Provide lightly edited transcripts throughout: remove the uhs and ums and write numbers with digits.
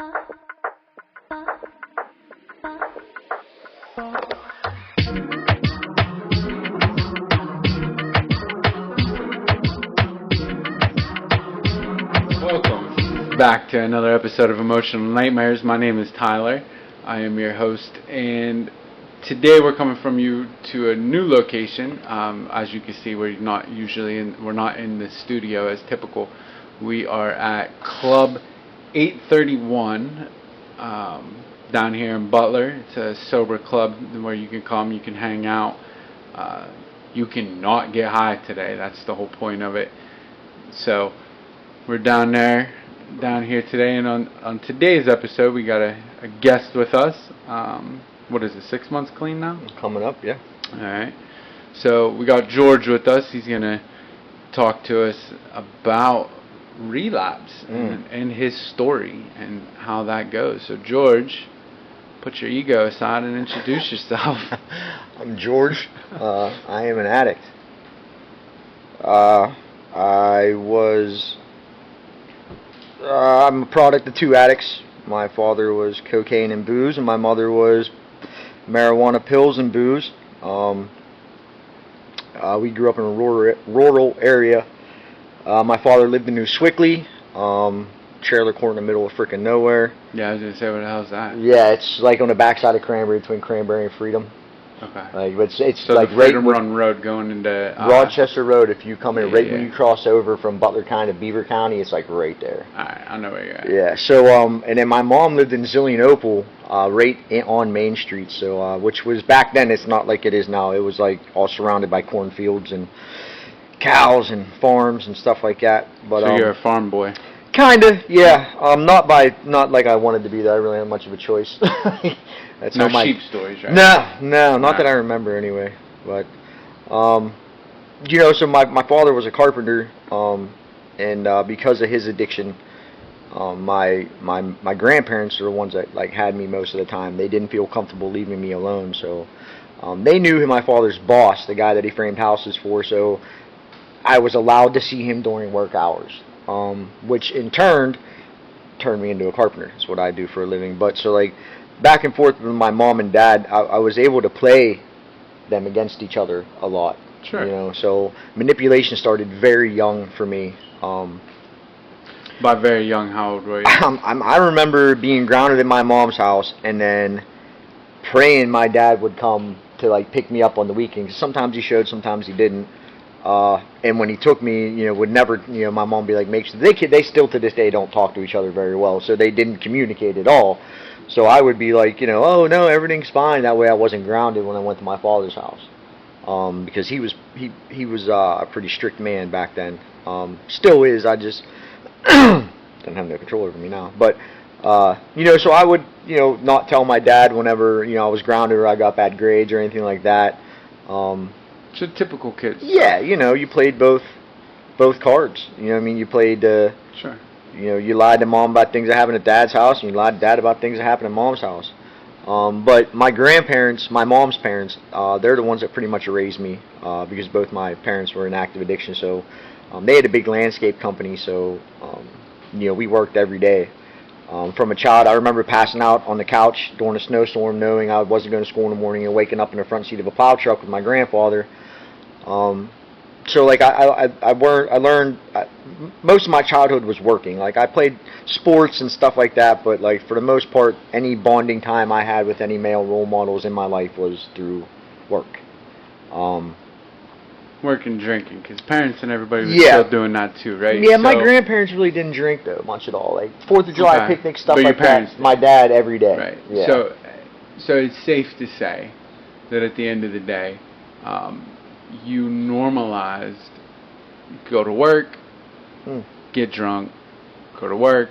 Welcome back to another episode of Emotional Nightmares. My name is Tyler. I am your host, and today we're coming from you to a new location. As you can see, we're not in the studio as typical. We are at Club 831 down here in Butler. It's a sober club where you can come, you can hang out. You can not get high today. That's the whole point of it. So we're down here today, and on today's episode we got a guest with us. What is it, 6 months clean now? Coming up, yeah. Alright. So we got George with us. He's going to talk to us about relapse and his story and how that goes. So George, put your ego aside and introduce yourself. I'm George. I am an addict. I'm a product of two addicts. My father was cocaine and booze, and my mother was marijuana, pills, and booze. We grew up in a rural area. My father lived in New Swickley, trailer court in the middle of frickin' nowhere. Yeah, I was going to say, what the hell's that? Yeah, it's like on the backside of Cranberry, between Cranberry and Freedom. Okay. It's so like the Freedom Run Road going into Rochester Road. If you come in when you cross over from Butler County to Beaver County, it's like right there. Alright, I know where you're at. Yeah. So and then my mom lived in Zillionople, right on Main Street. So which was back then. It's not like it is now. It was like all surrounded by cornfields and cows and farms and stuff like that. But so you're a farm boy. Kinda, yeah. Not like I wanted to be there. I really had much of a choice. That's no sheep stories, right? No, not that I remember anyway. But so my father was a carpenter, and because of his addiction, my grandparents are the ones that had me most of the time. They didn't feel comfortable leaving me alone, so they knew my father's boss, the guy that he framed houses for. So I was allowed to see him during work hours. Which in turn turned me into a carpenter. That's what I do for a living. But so back and forth with my mom and dad, I was able to play them against each other a lot. Sure. So manipulation started very young for me. By very young, how old were you? I remember being grounded in my mom's house and then praying my dad would come to pick me up on the weekends. Sometimes he showed, sometimes he didn't. And when he took me, would never, my mom would be like, they still to this day don't talk to each other very well, so they didn't communicate at all. So I would be like, oh no, everything's fine. That way I wasn't grounded when I went to my father's house. Because he was a pretty strict man back then. Still is, I just don't have no control over me now. But, so I would, not tell my dad whenever, I was grounded or I got bad grades or anything like that. So typical kids. Yeah, you played both cards. You played. Sure. You lied to mom about things that happened at dad's house, and you lied to dad about things that happened at mom's house. But my grandparents, my mom's parents, they're the ones that pretty much raised me because both my parents were in active addiction. So they had a big landscape company, so we worked every day. From a child, I remember passing out on the couch during a snowstorm, knowing I wasn't going to school in the morning, and waking up in the front seat of a plow truck with my grandfather. So I learned most of my childhood was working. I played sports and stuff like that, but for the most part, any bonding time I had with any male role models in my life was through work. Work and drinking, because parents and everybody was still doing that too, right? Yeah, my grandparents really didn't drink though much at all. 4th of July picnic, stuff like that. Did. My dad every day. Right. Yeah. So it's safe to say that at the end of the day, you normalized go to work, get drunk, go to work,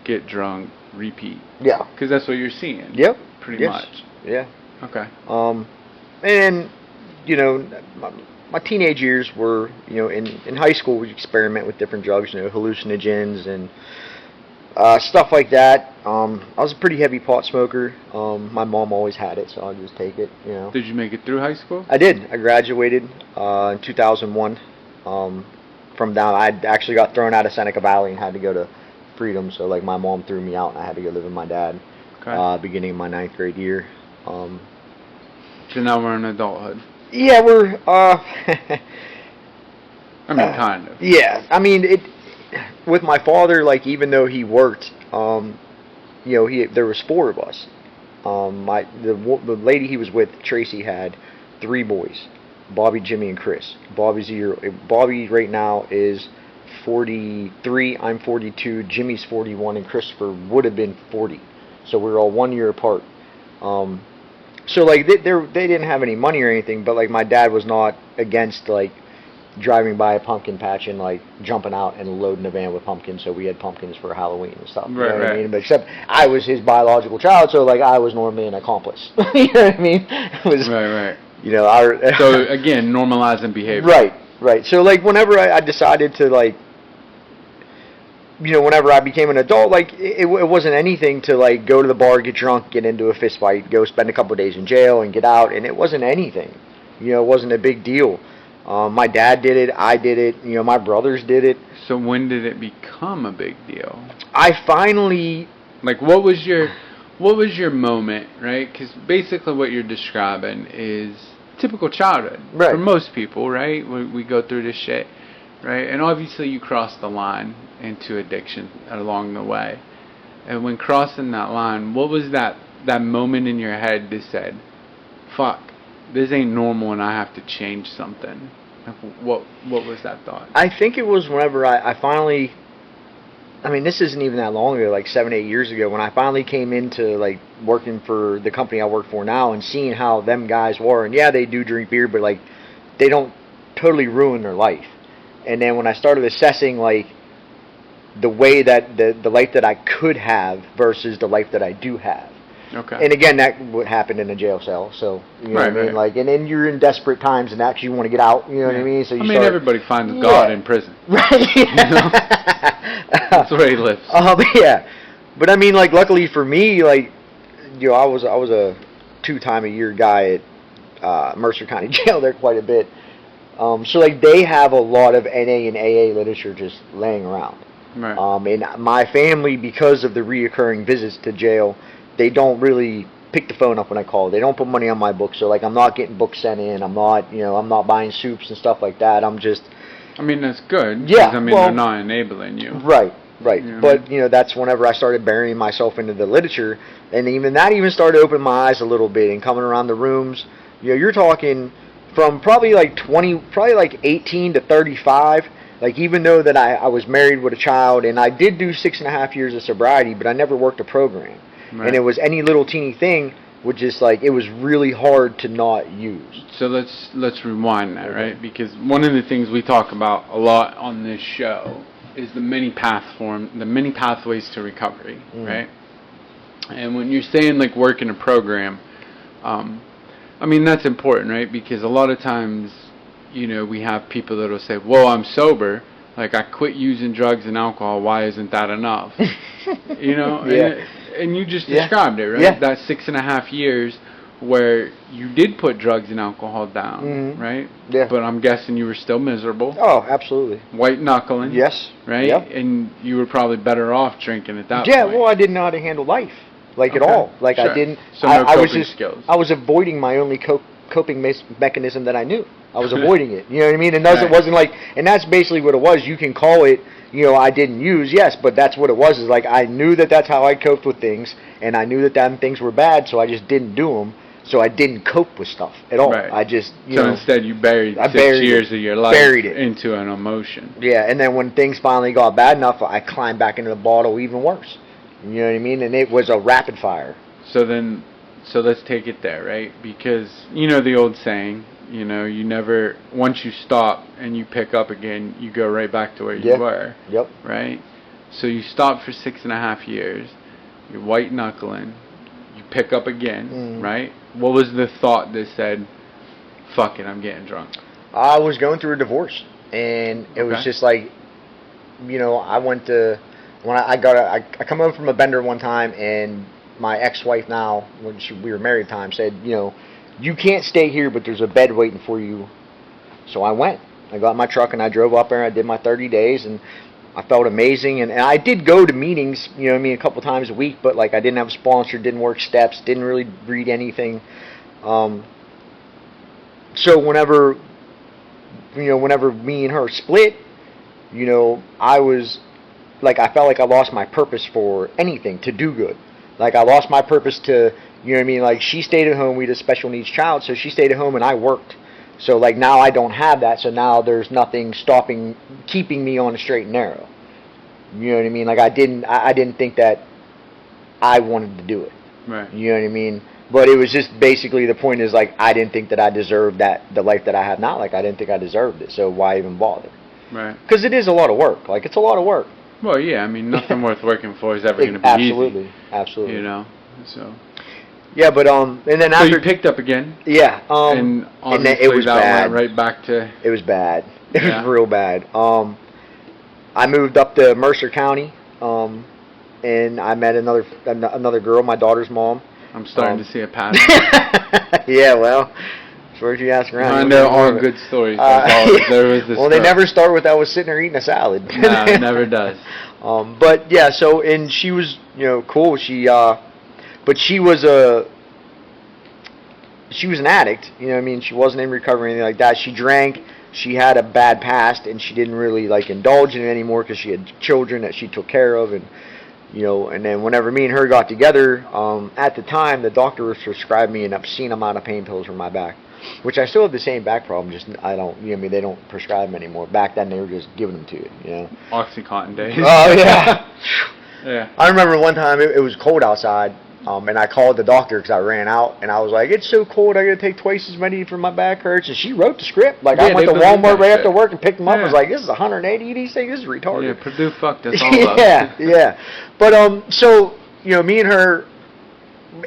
get drunk, repeat. Yeah. Because that's what you're seeing. Yep. Pretty much. Yeah. Okay. And my teenage years were, in high school we experiment with different drugs, hallucinogens and stuff like that. I was a pretty heavy pot smoker. My mom always had it, so I'd just take it, Did you make it through high school? I did. I graduated in 2001. From down, I actually got thrown out of Seneca Valley and had to go to freedom. So like my mom threw me out and I had to go live with my dad. Beginning of my 9th grade year. So now we're in adulthood. Yeah, we're I mean, kind of. Yeah, I mean it. With my father, like even though he worked, there was 4 of us. The lady he was with, Tracy, had 3 boys, Bobby, Jimmy, and Chris. Bobby right now is 43. I'm 42. Jimmy's 41, and Christopher would have been 40. So we were all 1 year apart. So like they didn't have any money or anything, but like my dad was not against like driving by a pumpkin patch and like jumping out and loading the van with pumpkins, so we had pumpkins for Halloween and stuff. You know what I mean? But except I was his biological child, so like I was normally an accomplice. You know what I mean? It was, right. You know, so again, normalizing behavior. Right. So like whenever I decided to like, you know, whenever I became an adult, like it wasn't anything to like go to the bar, get drunk, get into a fist fight, go spend a couple of days in jail and get out, and it wasn't anything. You know, it wasn't a big deal. My dad did it, I did it, you know, my brothers did it. So when did it become a big deal? I finally... Like, what was your moment, right? Because basically what you're describing is typical childhood. Right. For most people, right? We go through this shit, right? And obviously you cross the line into addiction along the way. And when crossing that line, what was that moment in your head that said, fuck, this ain't normal and I have to change something? What was that thought? I think it was whenever I finally, I mean, this isn't even that long ago, like 7, 8 years ago, when I finally came into like working for the company I work for now and seeing how them guys were. And yeah, they do drink beer, but like they don't totally ruin their life. And then when I started assessing like the way that the life that I could have versus the life that I do have. Okay. And again, that would happen in a jail cell. So you know what I mean, right. like, and then you're in desperate times, and actually you want to get out. You know what I mean? So you everybody finds God in prison. Right. You know? That's where he lives. Yeah. But I mean, like, luckily for me, like, you know, I was a 2-time-a-year guy at Mercer County Jail there quite a bit. So like they have a lot of NA and AA literature just laying around. Right. And my family, because of the reoccurring visits to jail, they don't really pick the phone up when I call. They don't put money on my books, so like I'm not getting books sent in. I'm not buying soups and stuff like that. I'm just. I mean, that's good. Yeah. I mean, they're not enabling you. Right. You know But you know, that's whenever I started burying myself into the literature, and even that started to open my eyes a little bit and coming around the rooms. You know, you're talking from probably like 18 to 35. Like, even though that I was married with a child, and I did do 6.5 years of sobriety, but I never worked a program. Right. And it was any little teeny thing would just like, it was really hard to not use. So let's rewind that, right? Because one of the things we talk about a lot on this show is the many pathways to recovery, right? And when you're saying like work in a program, I mean, that's important, right? Because a lot of times, you know, we have people that will say, well, I'm sober, like I quit using drugs and alcohol, why isn't that enough? You know? Yeah. And you just described it, right? Yeah. That 6.5 years where you did put drugs and alcohol down, right? Yeah. But I'm guessing you were still miserable. Oh, absolutely. White knuckling. Yes. Right? Yep. And you were probably better off drinking at that point. Yeah, well, I didn't know how to handle life, like at all. Like sure. I didn't. So no I was coping just. skills. I was avoiding my only coping mechanism that I knew. I was avoiding it. You know what I mean? And it wasn't like, and that's basically what it was. You can call it, you know, I didn't use, yes, but that's what it was. Is like I knew that that's how I coped with things, and I knew that them things were bad, so I just didn't do them. So I didn't cope with stuff at all. Right. I just, so instead you buried 6 years of your life into an emotion. Yeah, and then when things finally got bad enough, I climbed back into the bottle even worse. You know what I mean? And it was a rapid fire. So let's take it there, right? Because, you know the old saying, you know, you never, once you stop and you pick up again, you go right back to where you were. Yep. Right? So you stop for 6.5 years, you're white knuckling, you pick up again, right? What was the thought that said, fuck it, I'm getting drunk? I was going through a divorce, and it was just like, you know, I went to, when I come home from a bender one time, and my ex-wife now, when we were married at the time, said, you know, you can't stay here, but there's a bed waiting for you. So I went. I got in my truck and I drove up there and I did my 30 days, and I felt amazing, and I did go to meetings, you know what I mean, a couple times a week, but like I didn't have a sponsor, didn't work steps, didn't really read anything. So whenever me and her split, you know, I was like, I felt like I lost my purpose for anything, to do good. Like I lost my purpose to, you know what I mean, like she stayed at home, we had a special needs child, so she stayed at home and I worked. So like now I don't have that, so now there's nothing keeping me on the straight and narrow. You know what I mean? Like I didn't think that I wanted to do it. Right. You know what I mean? But it was just basically, the point is like I didn't think that I deserved the life that I have now. Like I didn't think I deserved it, so why even bother? Right. Because it is a lot of work. Like it's a lot of work. Well, yeah, I mean, nothing worth working for is ever going to be absolutely, easy. Absolutely. You know, so. Yeah, but and then after. So you picked up again. Yeah. And obviously it was that bad. went right back to. It was bad. It was real bad. I moved up to Mercer County, and I met another girl, my daughter's mom. I'm starting to see a pattern. Yeah, well, as far as you ask around. I know all good stories. There was this. Well, they never start with I was sitting there eating a salad. No, it never does. But yeah, so, and she was, you know, cool. But she was an addict. You know what I mean? She wasn't in recovery or anything like that. She drank. She had a bad past, and she didn't really like indulge in it anymore because she had children that she took care of, and you know. And then whenever me and her got together, at the time the doctor prescribed me an obscene amount of pain pills for my back, which I still have the same back problem. Just I don't, you know, what I mean, they don't prescribe them anymore. Back then they were just giving them to you, you know. OxyContin days. Oh yeah. Yeah. I remember one time it was cold outside. And I called the doctor because I ran out, and I was like, "It's so cold, I got to take twice as many for my back hurts." And she wrote the script. Like I went to Walmart right after work and picked them up. I was like, "This is 180 of these things. This is retarded." Yeah, Purdue fucked us all up. Yeah. But so you know, me and her,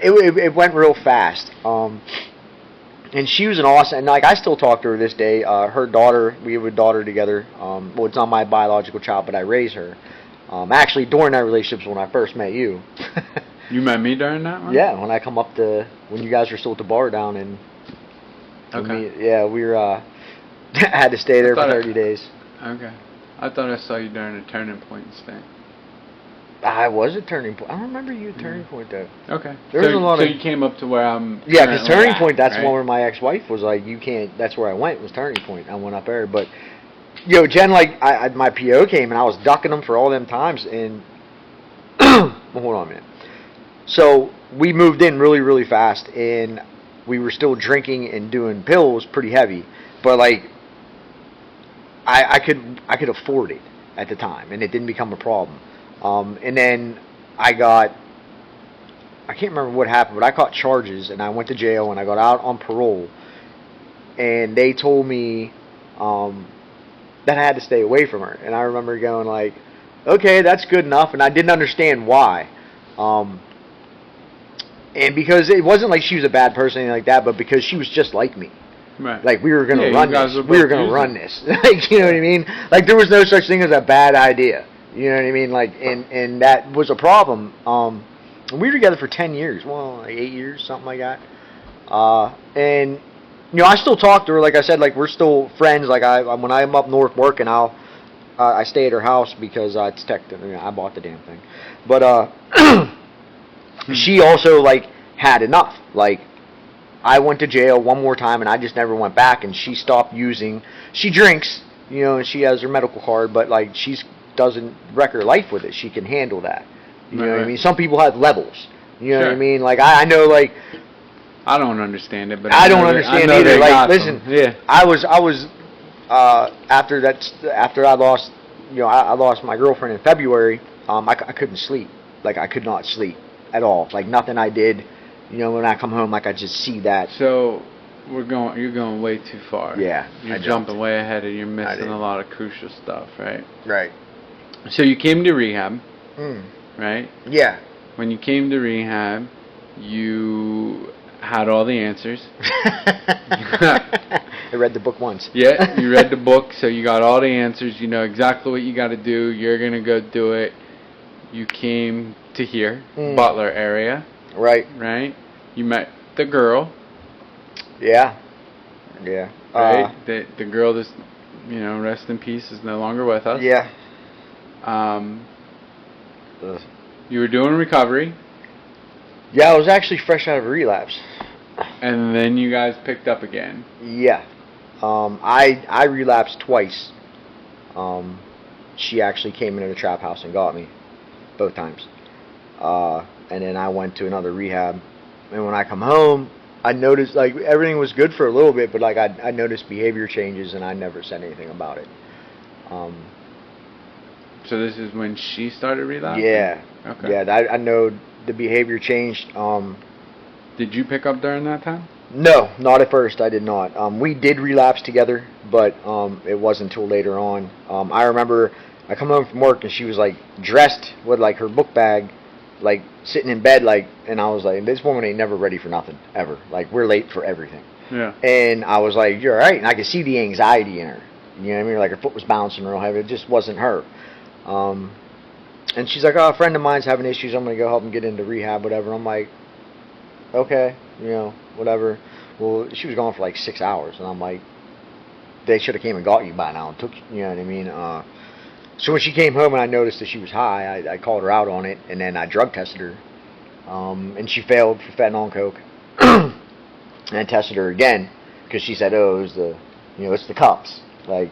it went real fast. And she was an awesome. And like I still talk to her this day. Her daughter, we have a daughter together. Well, it's not my biological child, but I raise her. Actually, during that relationship was when I first met you. You met me during that one? Yeah, when I come up when you guys were still at the bar down in. Okay. We were. I had to stay there for 30 days. Okay. I thought I saw you during a Turning Point stay. I was at Turning Point. I don't remember you at Turning Point though. Okay. There was a lot So you came up to where I'm. Yeah, because Turning Point, that's right? one where my ex-wife was like, you can't. That's where I went. Was Turning Point. I went up there, but. Yo, Jen, like my PO came and I was ducking them for all them times, and well, hold on a minute. So we moved in really, really fast, and we were still drinking and doing pills pretty heavy, but like I could afford it at the time, and it didn't become a problem. And then I can't remember what happened, but I caught charges, and I went to jail, and I got out on parole, and they told me that I had to stay away from her, and I remember going like, okay, that's good enough, and I didn't understand why. And because it wasn't like she was a bad person or anything like that, but because she was just like me. Right. Like we were gonna run this. We were gonna run this. Like, you know what I mean? Like there was no such thing as a bad idea. You know what I mean? Like and that was a problem. And we were together for 10 years. Well, like 8 years, something like that. And you know, I still talk to her. Like I said, like we're still friends. Like when I'm up north working, I stay at her house because it's technically I bought the damn thing. But she also like had enough. Like I went to jail one more time and I just never went back, and she stopped using. She drinks, you know, and she has her medical card, but like she doesn't wreck her life with it. She can handle that. You know what I mean? Some people have levels. You know what I mean? Like I know, like I don't understand it, but I don't understand either. Like listen, yeah. I was after I lost, you know, I lost my girlfriend in February. I couldn't sleep. Like I could not sleep at all. Like nothing I did. You know, when I come home, like I just see that. So you're going way too far. Yeah, you're jumping way ahead, and you're missing a lot of crucial stuff, right? Right. So you came to rehab, right? Yeah. When you came to rehab, you had all the answers. I read the book once. Yeah, you read the book, so you got all the answers. You know exactly what you got to do. You're gonna go do it. You came to here, Butler area. Right. Right? You met the girl. Yeah. Yeah. Right? The girl that's, you know, rest in peace, is no longer with us. Yeah. You were doing recovery. Yeah, I was actually fresh out of a relapse. And then you guys picked up again. Yeah. I relapsed twice. She actually came into the trap house and got me both times. And then I went to another rehab. And when I come home, I noticed, like, everything was good for a little bit, but, like, I noticed behavior changes, and I never said anything about it. So this is when she started relapsing? Yeah. Okay. Yeah, I know the behavior changed. Did you pick up during that time? No, not at first. I did not. We did relapse together, but it wasn't until later on. I remember I come home from work, and she was, like, dressed with, like, her book bag, like, sitting in bed, like, and I was like, this woman ain't never ready for nothing, ever. Like, we're late for everything. Yeah. And I was like, you're all right. And I could see the anxiety in her. You know what I mean? Like, her foot was bouncing real heavy. It just wasn't her. And she's like, oh, a friend of mine's having issues. I'm going to go help him get into rehab, whatever. I'm like, okay, you know, whatever. Well, she was gone for like 6 hours. And I'm like, they should have came and got you by now and took you. You know what I mean? So when she came home and I noticed that she was high, I called her out on it, and then I drug tested her. And she failed for fentanyl and coke. And I tested her again because she said, oh, it was it's the cups. Like,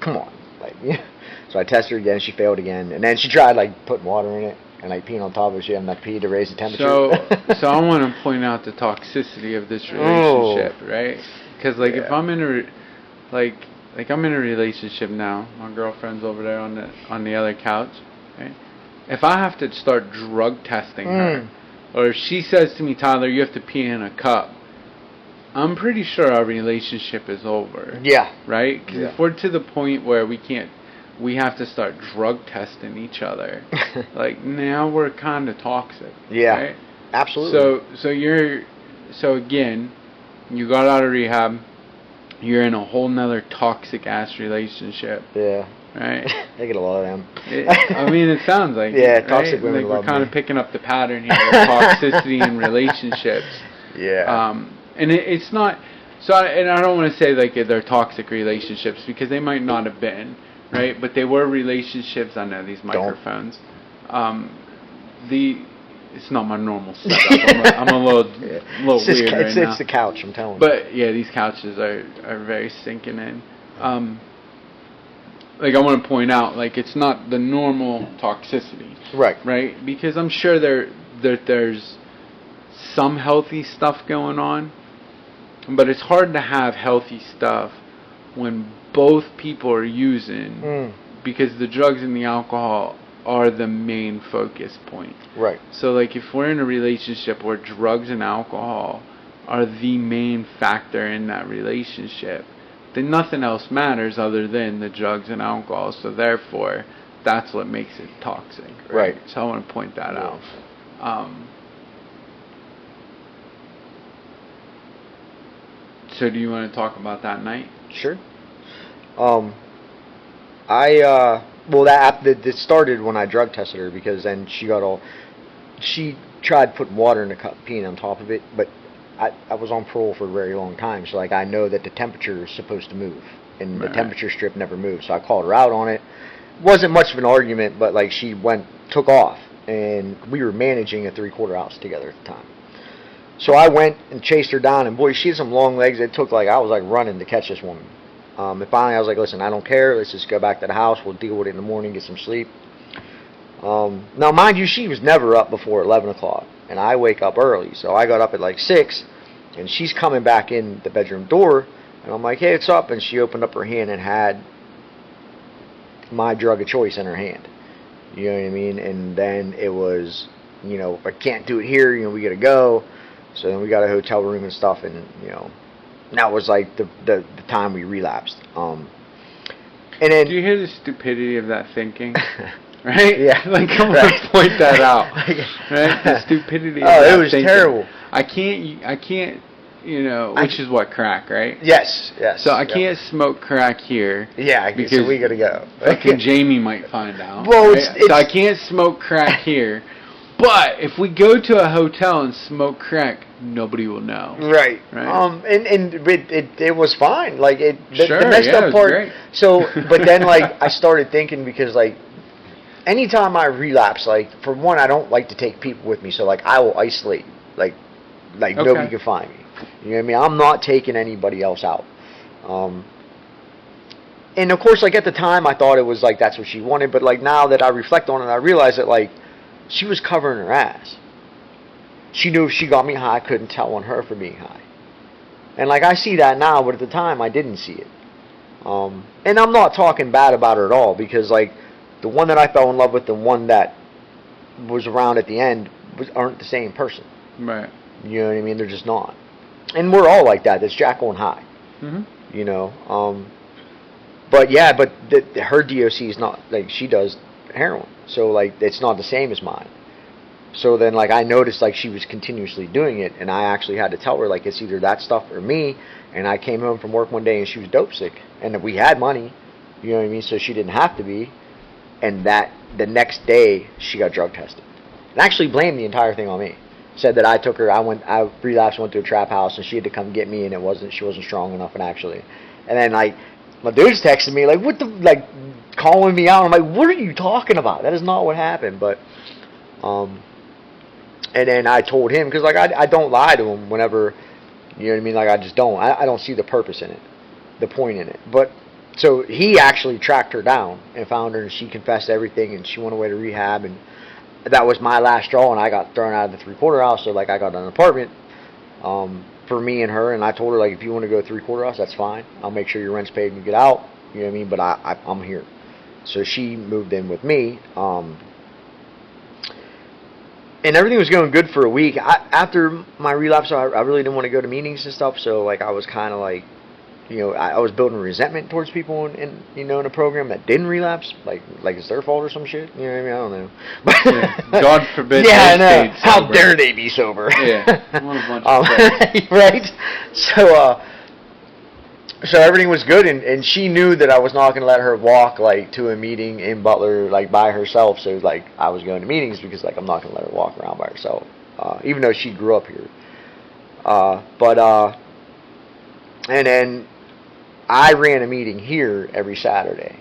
come on. Like, yeah. So I tested her again. She failed again. And then she tried, like, putting water in it and, like, peeing on top of it. She had enough pee to raise the temperature. So I want to point out the toxicity of this relationship, right? Because, like, if I'm in I'm in a relationship now. My girlfriend's over there on the other couch, right? If I have to start drug testing her, or if she says to me, Tyler, you have to pee in a cup, I'm pretty sure our relationship is over. Yeah. Right? Because if we're to the point where we have to start drug testing each other, like, now we're kind of toxic. Yeah. Right? Absolutely. So again, you got out of rehab. You're in a whole nother toxic ass relationship. Yeah. Right? I get a lot of them. I mean, it sounds like yeah, it, toxic right? women Like, love we're kind me. of picking up the pattern here of toxicity in relationships. Yeah. And it's not. And I don't want to say like they're toxic relationships because they might not have been, right? But they were relationships. I know these microphones. It's not my normal setup. I'm a little weird right now. It's the couch, I'm telling you. But yeah, these couches are very sinking in. Like, I want to point out, like, it's not the normal toxicity. Right. Right? Because I'm sure there's some healthy stuff going on, but it's hard to have healthy stuff when both people are using, because the drugs and the alcohol are the main focus point. Right. So, like, if we're in a relationship where drugs and alcohol are the main factor in that relationship, then nothing else matters other than the drugs and alcohol. So therefore, that's what makes it toxic. Right. So I want to point that out. So do you want to talk about that night? Sure. That started when I drug tested her, because then she tried putting water in the cup, peeing on top of it, but I was on parole for a very long time, so, like, I know that the temperature is supposed to move, and the temperature strip never moved, so I called her out on it. Wasn't much of an argument, but, like, she took off, and we were managing a 3/4 ounce together at the time. So I went and chased her down, and boy, she had some long legs. It took, like, I was, like, running to catch this woman. And finally I was like, listen, I don't care. Let's just go back to the house. We'll deal with it in the morning, get some sleep. Now, mind you, she was never up before 11 o'clock, and I wake up early. So I got up at, like, 6, and she's coming back in the bedroom door, and I'm like, hey, what's up? And she opened up her hand and had my drug of choice in her hand. You know what I mean? And then it was, I can't do it here. We got to go. So then we got a hotel room and stuff, and, that was, like, the time we relapsed. And then, do you hear the stupidity of that thinking? Right? Yeah. Like, I'm going to point that out. Right? The stupidity of that it was thinking. terrible. I can't, which is what, crack, right? Yes. So I can't smoke crack here. Yeah, because so we got to go. Fucking Jamie might find out. Well, right? So I can't smoke crack here. But if we go to a hotel and smoke crack, nobody will know. Right. And it was fine. Like, the messed up part. Great. So, but then, like, I started thinking, because, like, anytime I relapse, like, for one, I don't like to take people with me, so, like, I will isolate, like Okay. nobody can find me. You know what I mean? I'm not taking anybody else out. And of course, like, at the time, I thought it was like that's what she wanted, but like now that I reflect on it, I realize that like she was covering her ass. She knew if she got me high, I couldn't tell on her for being high. And like I see that now, but at the time I didn't see it. And I'm not talking bad about her at all, because like the one that I fell in love with, the one that was around at the end, aren't the same person. Right. You know what I mean? They're just not. And we're all like that. That's Jack on high. Mhm. You know. But yeah, but her DOC is not like, she does heroin, so like it's not the same as mine. So then like I noticed like she was continuously doing it, and I actually had to tell her like it's either that stuff or me. And I came home from work one day and she was dope sick, and we had money, you know what I mean, so she didn't have to be. And that the next day she got drug tested, and actually blamed the entire thing on me. Said that I took her, I relapsed, went to a trap house, and she had to come get me, and she wasn't strong enough, and actually, and then like my dude's texting me like, what the, like, calling me out. I'm like, what are you talking about? That is not what happened. But and then I told him, because like I don't lie to him whenever, you know what I mean, like I just don't. I don't see the purpose in it, the point in it. But so he actually tracked her down and found her, and she confessed everything, and she went away to rehab, and that was my last straw, and I got thrown out of the 3/4 house. So like I got an apartment for me and her, and I told her like, if you want to go 3/4 house, that's fine. I'll make sure your rent's paid and you get out. You know what I mean? But I'm here. So she moved in with me, and everything was going good for a week. After my relapse, I really didn't want to go to meetings and stuff. So like I was kind of like, you know, I was building resentment towards people in you know, in a program that didn't relapse, like it's their fault or some shit. You know what I mean? I don't know. But Yeah, God forbid. Yeah, I know. Stayed How sober. dare they be sober? Yeah, what a bunch of crap. Right. So everything was good, and she knew that I was not going to let her walk like to a meeting in Butler like by herself. So like I was going to meetings because like I'm not going to let her walk around by herself, even though she grew up here. And then I ran a meeting here every Saturday.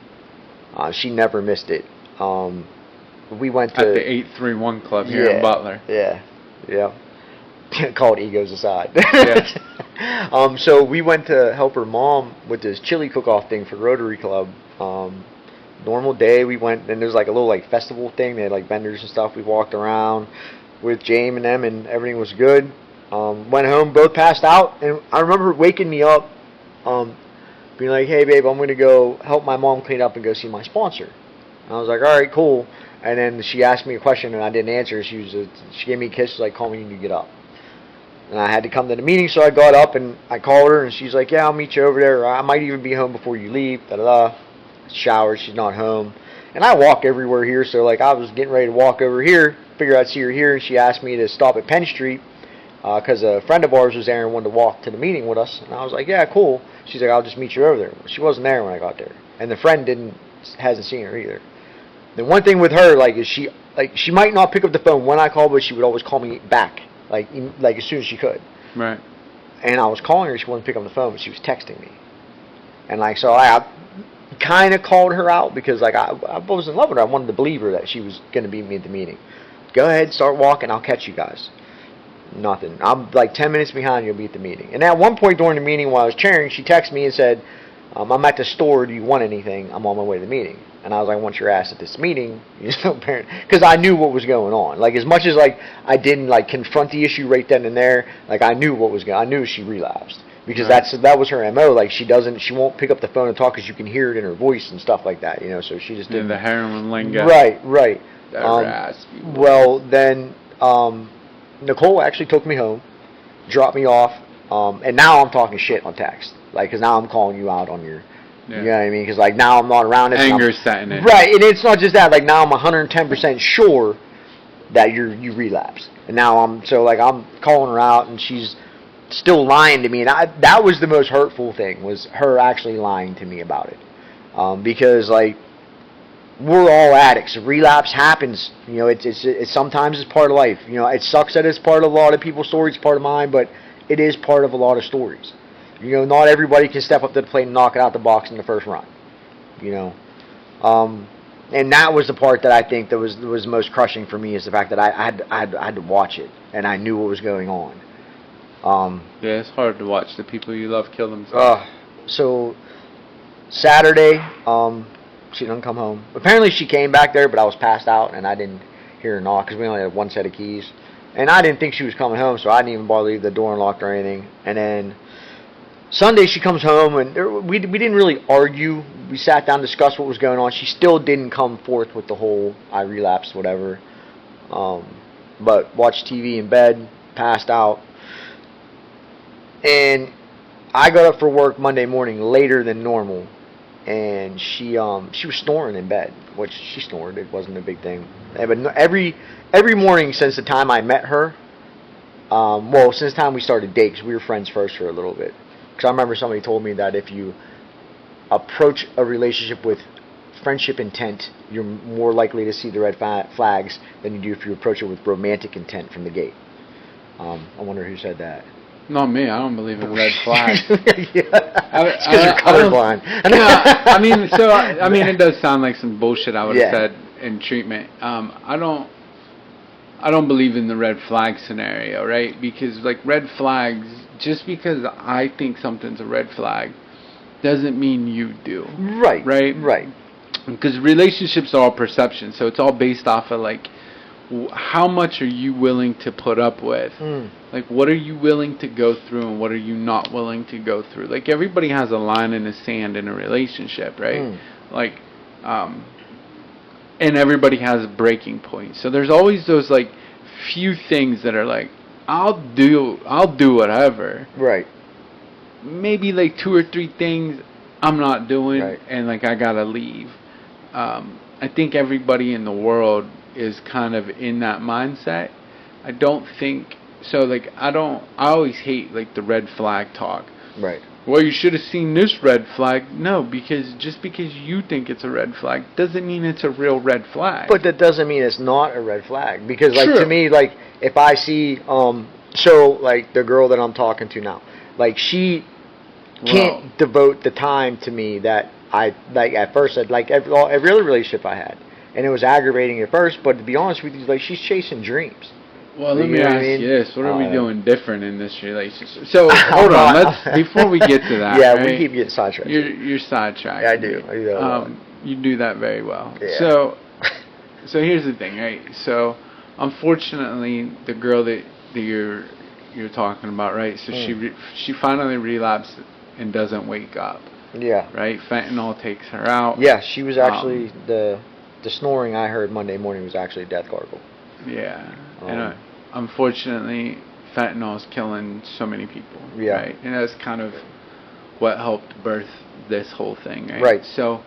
She never missed it. We went to At the 831 Club here in Butler. Yeah. Called Egos Aside. Yeah. So we went to help her mom with this chili cook-off thing for Rotary Club. Normal day, we went, and there's like a little like festival thing. They had like vendors and stuff. We walked around with James and them, and everything was good. Went home, both passed out, and I remember her waking me up, being like, hey babe, I'm going to go help my mom clean up and go see my sponsor. And I was like, alright, cool. And then she asked me a question and I didn't answer. She gave me a kiss, like, call me when you get up. And I had to come to the meeting, so I got up and I called her, and she's like, yeah, I'll meet you over there, or I might even be home before you leave, da-da-da. Showered, she's not home. And I walk everywhere here, so like I was getting ready to walk over here, figure I'd see her here, and she asked me to stop at Penn Street, because a friend of ours was there and wanted to walk to the meeting with us. And I was like, yeah, cool. She's like, I'll just meet you over there. She wasn't there when I got there, and the friend hasn't seen her either. The one thing with her, like, is she might not pick up the phone when I call, but she would always call me back, like as soon as she could. Right. And I was calling her, she wouldn't pick up the phone, but she was texting me. And like, so I kind of called her out because like I was in love with her. I wanted to believe her that she was going to be me at the meeting. Go ahead, start walking. I'll catch you guys. Nothing. I'm like 10 minutes behind. You'll be at the meeting. And at one point during the meeting while I was chairing, she texted me and said, I'm at the store. Do you want anything? I'm on my way to the meeting. And I was like, I want your ass at this meeting. You know, because I knew what was going on. Like, as much as like I didn't like confront the issue right then and there, like I knew what was going on. I knew she relapsed. Because that was her MO. Like she won't pick up the phone and talk because you can hear it in her voice and stuff like that. You know, so she just didn't. The heroin lingo. Right. That raspy voice. Well, then Nicole actually took me home, dropped me off, and now I'm talking shit on text. Like, because now I'm calling you out on your. Yeah. You know what I mean? Because like now I'm not around it. Anger's setting in. Right, and it's not just that. Like now I'm 110% sure that you relapsed, and now I'm calling her out, and she's still lying to me, and that was the most hurtful thing, was her actually lying to me about it, because like we're all addicts. Relapse happens, you know. It's sometimes it's part of life. You know, it sucks that it's part of a lot of people's stories, part of mine, but it is part of a lot of stories. You know, not everybody can step up to the plate and knock it out the box in the first run. You know, And that was the part that I think that was most crushing for me, is the fact that I had to watch it, and I knew what was going on. Yeah, it's hard to watch the people you love kill themselves. So Saturday, she didn't come home. Apparently she came back there, but I was passed out, and I didn't hear her knock because we only had one set of keys. And I didn't think she was coming home, so I didn't even bother to leave the door unlocked or anything. And then Sunday she comes home, and we didn't really argue. We sat down, discussed what was going on. She still didn't come forth with the whole I relapsed, whatever. But watched TV in bed, passed out. And I got up for work Monday morning later than normal, and she was snoring in bed, which she snored. It wasn't a big thing. But every morning since the time I met her, since the time we started dating, because we were friends first for a little bit. Because I remember somebody told me that if you approach a relationship with friendship intent, you're more likely to see the red flags than you do if you approach it with romantic intent from the gate. I wonder who said that. Not me. I don't believe in red flags. Yeah. It's because you're colorblind. I mean, it does sound like some bullshit I would have said in treatment. I don't believe in the red flag scenario, right? Because like red flags, just because I think something's a red flag, doesn't mean you do. Right. Right. Right. Because relationships are all perception, so it's all based off of like, how much are you willing to put up with? Like, what are you willing to go through and what are you not willing to go through? Like, everybody has a line in the sand in a relationship, right? Like, and everybody has a breaking point. So there's always those, like, few things that are like, I'll do whatever. Right. Maybe, like, 2 or 3 things I'm not doing, right. And, like, I gotta leave. I think everybody in the world is kind of in that mindset. I don't think so. Like, I always hate like the red flag talk. Right. Well, you should have seen this red flag. No, because just because you think it's a red flag doesn't mean it's a real red flag. But that doesn't mean it's not a red flag, because like True. To me, like if I see so like the girl that I'm talking to now, like she can't devote the time to me that I like at first. Like every other relationship I had. And it was aggravating at first, but to be honest with you, like she's chasing dreams. Well, let me ask you this: what are we doing different in this relationship? So hold on, before we get to that. Yeah, right? We keep getting sidetracked. You're sidetracked. Yeah, I do. I do that a lot. You do that very well. Yeah. So here's the thing, right? So unfortunately, the girl that you're talking about, right? So she finally relapsed and doesn't wake up. Yeah. Right. Fentanyl takes her out. Yeah, she was actually the snoring I heard Monday morning was actually a death gargle. Yeah. And unfortunately, fentanyl is killing so many people. Yeah. Right. And that's kind of what helped birth this whole thing. Right. Right. So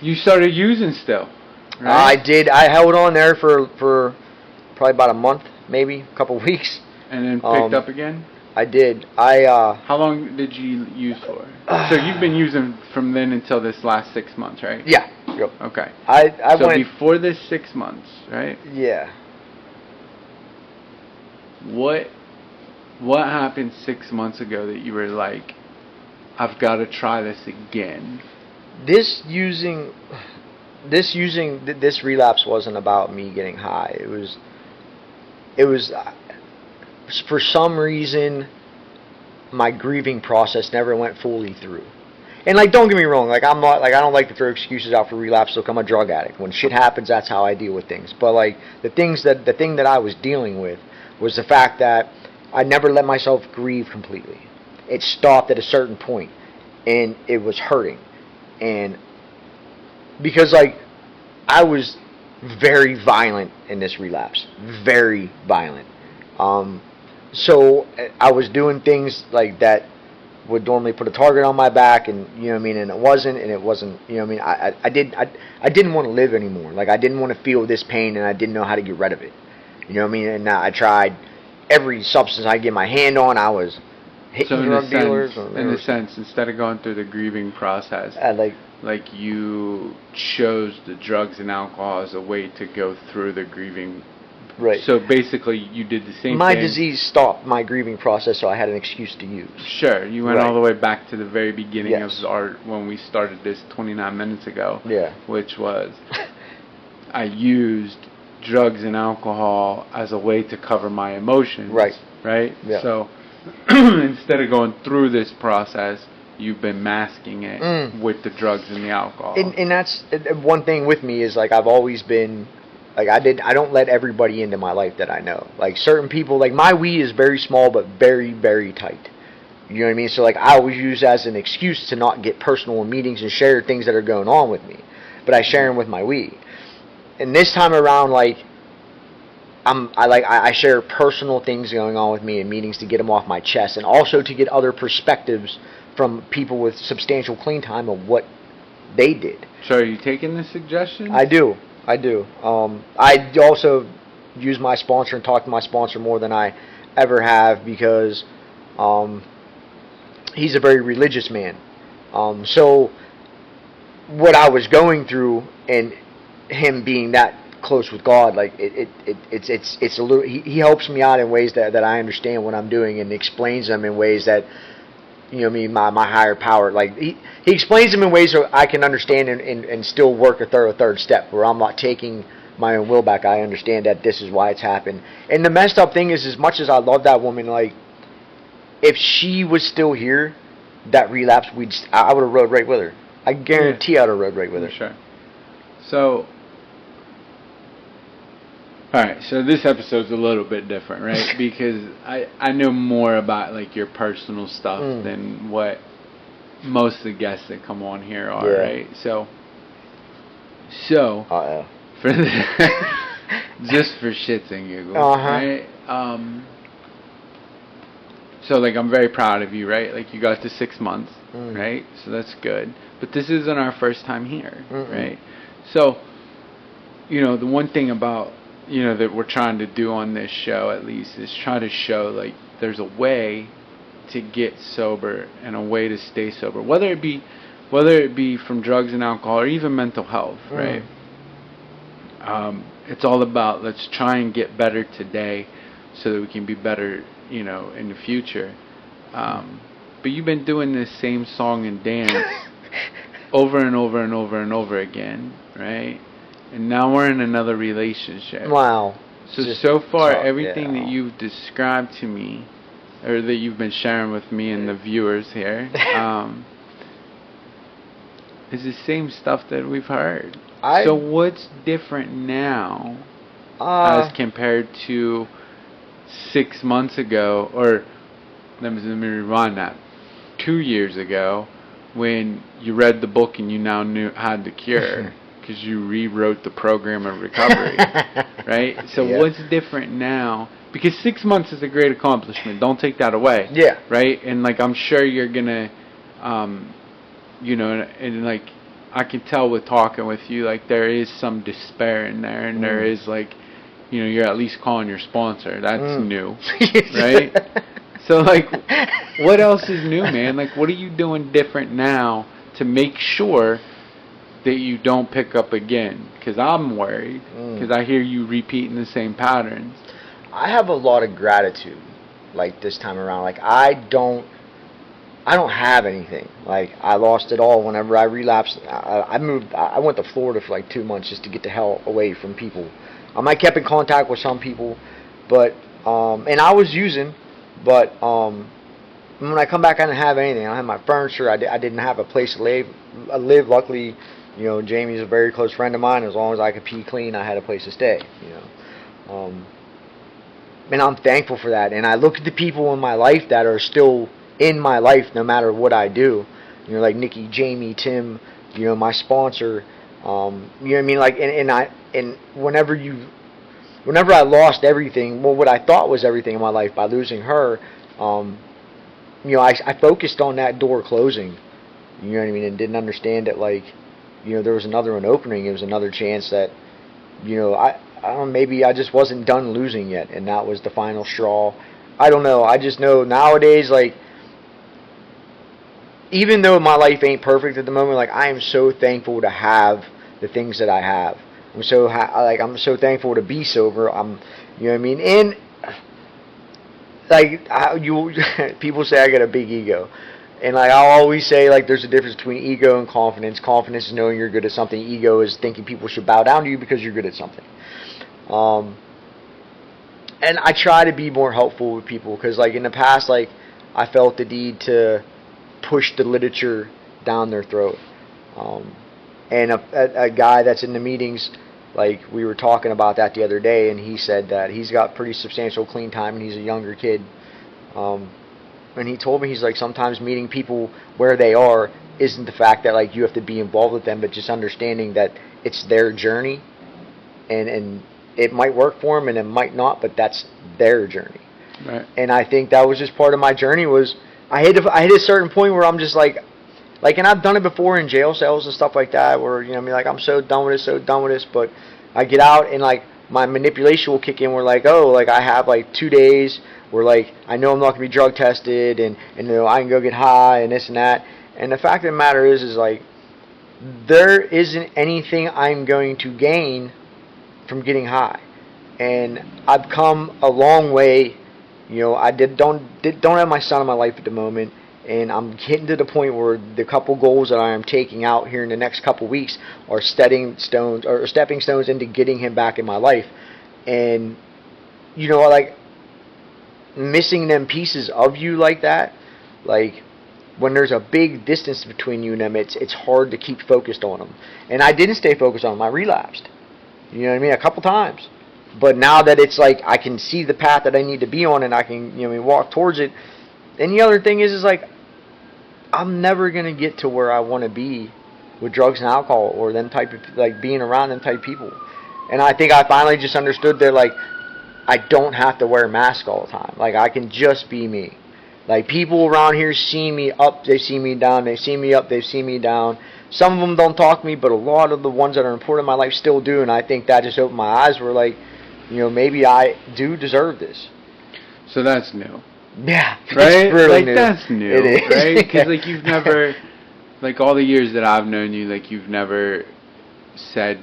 you started using still. Right? I did. I held on there for probably about a month, maybe a couple weeks. And then picked up again? I did. How long did you use for? So you've been using from then until this last 6 months, right? Yeah. Yep. Okay. I so went before this 6 months, right? Yeah. What happened 6 months ago that you were like, I've got to try this again? This relapse wasn't about me getting high. It was for some reason my grieving process never went fully through. And like, don't get me wrong, like I don't like to throw excuses out for relapse. Look, I'm a drug addict. When shit happens, that's how I deal with things. But like the thing that I was dealing with was the fact that I never let myself grieve completely. It stopped at a certain point, and it was hurting. And because like I was very violent in this relapse, very violent. So I was doing things like that would normally put a target on my back, and you know what I mean, and it wasn't, you know what I mean, I didn't want to live anymore. Like I didn't want to feel this pain, and I didn't know how to get rid of it. You know what I mean? And I tried every substance I could get my hand on. I was hitting drug dealers. In a sense, instead of going through the grieving process, like you chose the drugs and alcohol as a way to go through the grieving Right. So basically, you did the same My thing. disease stopped my grieving process, so I had an excuse to use. Sure, you went all the way back to the very beginning Yes. of when we started this 29 minutes ago. Yeah. Which was, I used drugs and alcohol as a way to cover my emotions. Right. Right? Yeah. So, instead of going through this process, you've been masking it with the drugs and the alcohol. And that's one thing with me is, like, I've always been, like, I don't let everybody into my life that I know. Like, certain people, like, my weed is very small but very, very tight. You know what I mean? So, like, I always use it as an excuse to not get personal in meetings and share things that are going on with me. But I share them with my weed. And this time around, like, I share personal things going on with me in meetings to get them off my chest, and also to get other perspectives from people with substantial clean time of what they did. So are you taking the suggestions? I do. I also use my sponsor and talk to my sponsor more than I ever have, because he's a very religious man. So what I was going through, and him being that close with God, like it's a little. He helps me out in ways that I understand what I'm doing, and explains them in ways that, you know, my higher power, like he explains them in ways so I can understand and still work a third step where I'm not taking my own will back. I understand that this is why it's happened. And the messed up thing is, as much as I love that woman, like, if she was still here, that relapse, I would have rode right with her. I guarantee I would have rode right with her. Sure. So, alright, so this episode's a little bit different, right? Because I know more about, like, your personal stuff than what most of the guests that come on here are, right? So for just for shits and giggles, right? So, like, I'm very proud of you, right? Like, you got to 6 months, right? So that's good. But this isn't our first time here, right? So, you know, the one thing about, you know, that we're trying to do on this show, at least, is try to show, like, there's a way to get sober and a way to stay sober, whether it be from drugs and alcohol or even mental health, right? It's all about, let's try and get better today so that we can be better, you know, in the future. But you've been doing this same song and dance over and over and over and over again, right? And now we're in another relationship. Wow. So far, everything that you've described to me, or that you've been sharing with me and the viewers here, is the same stuff that we've heard. So what's different now as compared to 6 months ago, or let me rewind that, 2 years ago, when you read the book and you now had the cure? Because you rewrote the program of recovery, right? So what's different now? Because 6 months is a great accomplishment. Don't take that away. Yeah. Right? And, like, I'm sure you're going to, you know, and, like, I can tell with talking with you, like, there is some despair in there. And there is, like, you know, you're at least calling your sponsor. That's new. Right? So, like, what else is new, man? Like, what are you doing different now to make sure that you don't pick up again? Because I'm worried, because I hear you repeating the same patterns. I have a lot of gratitude, like, this time around. Like, I don't have anything. Like, I lost it all whenever I relapsed. I went to Florida for like 2 months just to get the hell away from people. I kept in contact with some people, but and I was using, but when I come back, I didn't have anything. I don't have my furniture. I didn't have a place to live. Luckily, you know, Jamie's a very close friend of mine. As long as I could pee clean, I had a place to stay. You know, and I'm thankful for that. And I look at the people in my life that are still in my life, no matter what I do. You know, like Nikki, Jamie, Tim. You know, my sponsor. You know what I mean? Like, and whenever I lost everything, well, what I thought was everything in my life, by losing her, you know, I focused on that door closing. You know what I mean? And didn't understand that, like, you know, there was another one opening. It was another chance that, you know, I don't know, maybe I just wasn't done losing yet, and that was the final straw. I don't know. I just know nowadays, like, even though my life ain't perfect at the moment, like, I am so thankful to have the things that I have. I'm so thankful to be sober. You know what I mean? And like people say I got a big ego, and like I'll always say like there's a difference between ego and confidence. Confidence is knowing you're good at something. Ego is thinking people should bow down to you because you're good at something. And I try to be more helpful with people because like in the past, like I felt the need to push the literature down their throat. And a guy that's in the meetings, like we were talking about that the other day, and he said that he's got pretty substantial clean time and he's a younger kid. And he told me, he's like, sometimes meeting people where they are isn't the fact that like you have to be involved with them, but just understanding that it's their journey, and it might work for them and it might not, but that's their journey. Right. And I think that was just part of my journey. Was I hit a certain point where I'm just like, and I've done it before in jail cells and stuff like that, where, you know, I mean, like, I'm so done with this, but I get out and, like, my manipulation will kick in. Where, like, oh, like, I have, like, 2 days where, like, I know I'm not going to be drug tested, and, you know, I can go get high and this and that. And the fact of the matter is, like, there isn't anything I'm going to gain from getting high. And I've come a long way. You know, I don't have my son in my life at the moment. And I'm getting to the point where the couple goals that I am taking out here in the next couple weeks are stepping stones into getting him back in my life. And, you know, like, missing them pieces of you like that, like, when there's a big distance between you and them, it's hard to keep focused on them. And I didn't stay focused on them. I relapsed. You know what I mean? A couple times. But now that it's like I can see the path that I need to be on and I can, you know, walk towards it. And the other thing is like, I'm never going to get to where I want to be with drugs and alcohol or them type of, like, being around them type of people. And I think I finally just understood that, like, I don't have to wear a mask all the time. Like, I can just be me. Like, people around here see me up, they see me down, they see me up, they see me down. Some of them don't talk to me, but a lot of the ones that are important in my life still do. And I think that just opened my eyes where, like, you know, maybe I do deserve this. So that's new. Yeah, right? Really like new. That's new, it is. Right? Because like you've never, like all the years that I've known you, like you've never said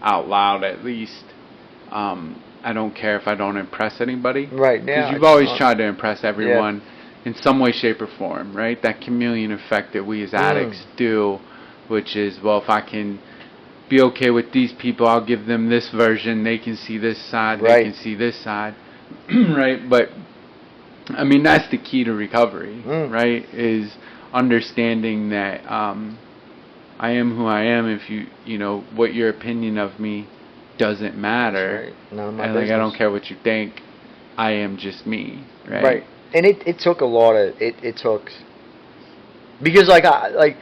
out loud, at least, I don't care if I don't impress anybody. Right. Yeah. Because you've always tried to impress everyone in some way, shape, or form, right? That chameleon effect that we as addicts do, which is, well, if I can be okay with these people, I'll give them this version. They can see this side. They can see this side, right? But I mean, that's the key to recovery, right? Is understanding that I am who I am. If you know, what your opinion of me doesn't matter. Right. None of my and business. like, I don't care what you think. I am just me, right? Right. And it took a lot of it took, because like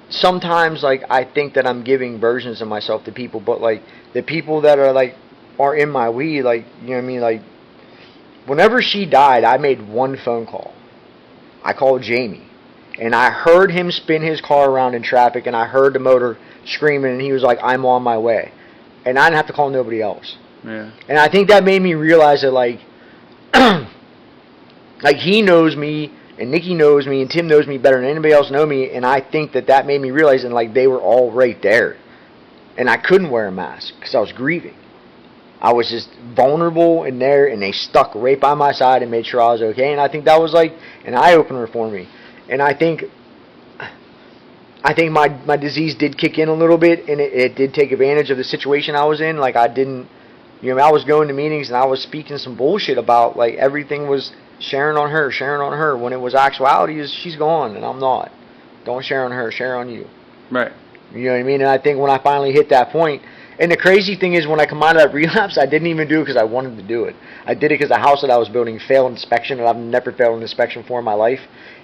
sometimes like I think that I'm giving versions of myself to people, but like the people that are in my weed, like, you know what I mean, like, whenever she died, I made one phone call. I called Jamie, and I heard him spin his car around in traffic, and I heard the motor screaming, and he was like, "I'm on my way," and I didn't have to call nobody else. Yeah. And I think that made me realize that, like, like, he knows me, and Nikki knows me, and Tim knows me better than anybody else know me, and I think that made me realize, and like, they were all right there, and I couldn't wear a mask because I was grieving. I was just vulnerable in there, and they stuck right by my side and made sure I was okay. And I think that was like an eye-opener for me. And I think my disease did kick in a little bit, and it did take advantage of the situation I was in. Like, I didn't, you know, I was going to meetings and I was speaking some bullshit about, like, everything was sharing on her, when it was actuality is she's gone and I'm not. Don't share on her, share on you. Right. You know what I mean? And I think when I finally hit that point, and the crazy thing is, when I come out of that relapse, I didn't even do it because I wanted to do it. I did it because the house that I was building failed inspection, and I've never failed an inspection before in my life.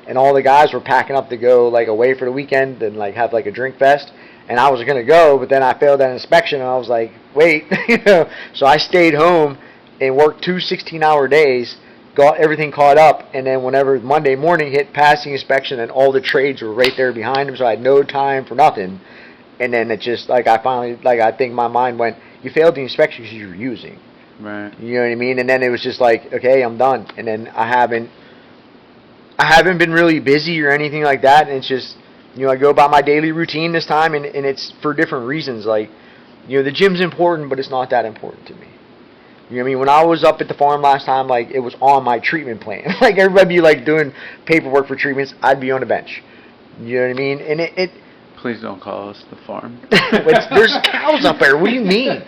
And all the guys were packing up to go, like, away for the weekend and, like, have, like, a drink fest. And I was going to go, but then I failed that inspection, and I was like, wait. You know? So I stayed home and worked 2 16-hour days, got everything caught up, and then whenever Monday morning hit, passing inspection, and all the trades were right there behind him, so I had no time for nothing. And then it just, like, I finally, like, I think my mind went, you failed the inspection because you were using. Right. You know what I mean? And then it was just like, okay, I'm done. And then I haven't been really busy or anything like that. And it's just, you know, I go about my daily routine this time, and it's for different reasons. Like, you know, the gym's important, but it's not that important to me. You know what I mean? When I was up at the farm last time, like, it was on my treatment plan. Like, everybody be, like, doing paperwork for treatments. I'd be on the bench. You know what I mean? And it Please don't call us the farm. there's cows up there. What do you mean?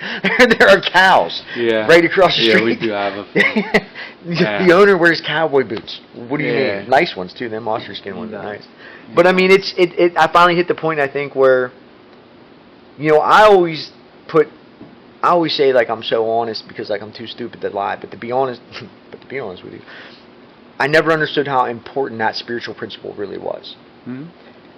There are cows. Yeah. Right across the street. Yeah, we do have a farm. Yeah. The owner wears cowboy boots. What do you Yeah. mean? Nice ones, too. Them ostrich skin ones are No. nice. But, I mean, I finally hit the point, I think, where, you know, I always say, like, I'm so honest because, like, I'm too stupid to lie. But to be honest with you, I never understood how important that spiritual principle really was. Hmm?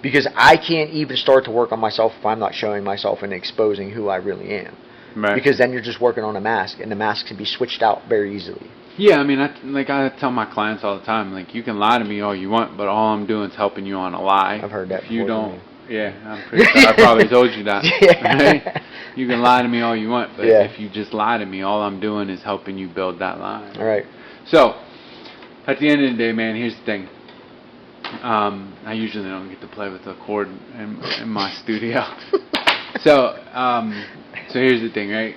Because I can't even start to work on myself if I'm not showing myself and exposing who I really am. Right. Because then you're just working on a mask, and the mask can be switched out very easily. Yeah, I mean, I tell my clients all the time, like, you can lie to me all you want, but all I'm doing is helping you on a lie. I've heard that If you before, don't, haven't yeah, I'm pretty sure I probably told you that. Yeah. Right? You can lie to me all you want, but Yeah. if you just lie to me, all I'm doing is helping you build that lie. All right. So, at the end of the day, man, here's the thing. I usually don't get to play with the cord in my studio. So here's the thing, right?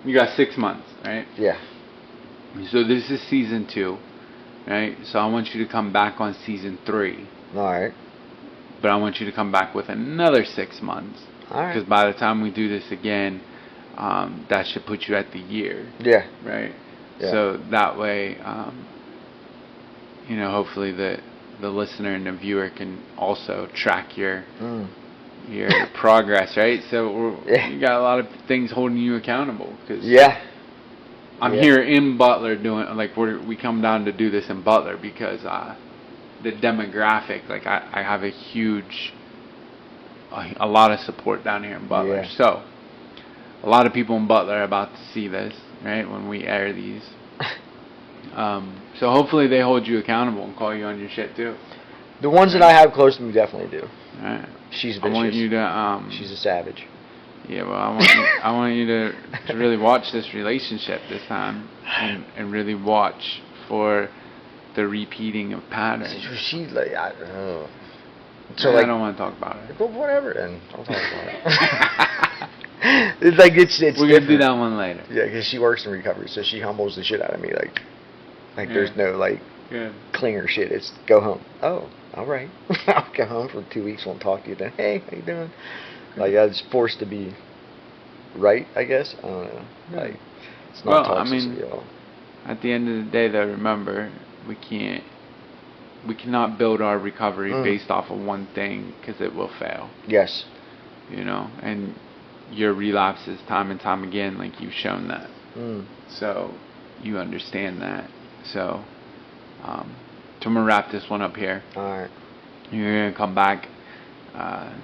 You got 6 months, right? Yeah. So this is season 2, right? So I want you to come back on season 3, All right. but I want you to come back with another 6 months. All right. Because by the time we do this again, that should put you at the year. Yeah. Right? Yeah. So that way, you know, hopefully the listener and the viewer can also track your progress, right? So you got a lot of things holding you accountable. Cause Yeah. I'm here in Butler doing, like, we come down to do this in Butler because the demographic, like, I have a huge, a lot of support down here in Butler. Yeah. So a lot of people in Butler are about to see this, right, when we air these. So hopefully they hold you accountable and call you on your shit too. The ones that I have close to me definitely do. Alright. She's vicious. I want you to She's a savage. Yeah, well, I want you to really watch this relationship this time and really watch for the repeating of patterns. She's like, I don't know. So, like, I don't want to talk about it. Well, whatever then. I'll talk about it. It's like it's We're different. gonna do that one later. Yeah, because she works in recovery, so she humbles the shit out of me. Like there's no like clinger shit. It's go home. Oh, all right. I'll go home for 2 weeks. Won't talk to you then. Hey, how you doing? Like I was forced to be right. I guess I don't know. Like it's not toxicity at all. At the end of the day, though, remember we cannot build our recovery based off of one thing because it will fail. Yes. You know, and your relapses time and time again, like you've shown that. So you understand that. So I'm gonna wrap this one up here. All right. You're gonna come back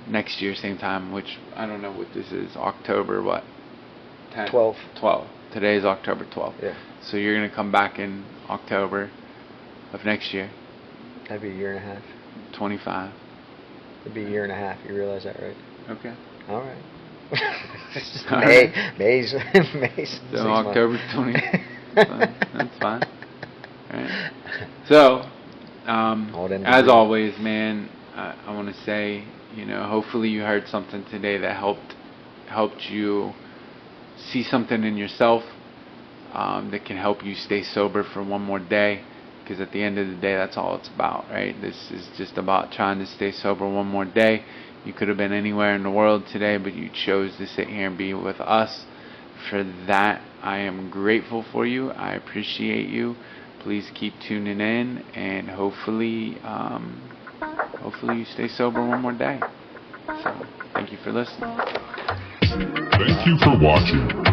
next year, same time, which I don't know what this is. October what? 10? 12. 12. Today is October 12th. Yeah. So you're gonna come back in October of next year. That'd be a year and a half. 25. It'd be a year and a half. You realize that, right? Okay. All right. May's. So October 20th. That's fine. Right. So, as always, man, I want to say, you know, hopefully you heard something today that helped you see something in yourself that can help you stay sober for one more day. Because at the end of the day, that's all it's about, right? This is just about trying to stay sober one more day. You could have been anywhere in the world today, but you chose to sit here and be with us. For that, I am grateful for you. I appreciate you. Please keep tuning in, and hopefully you stay sober one more day. So, thank you for listening. Thank you for watching.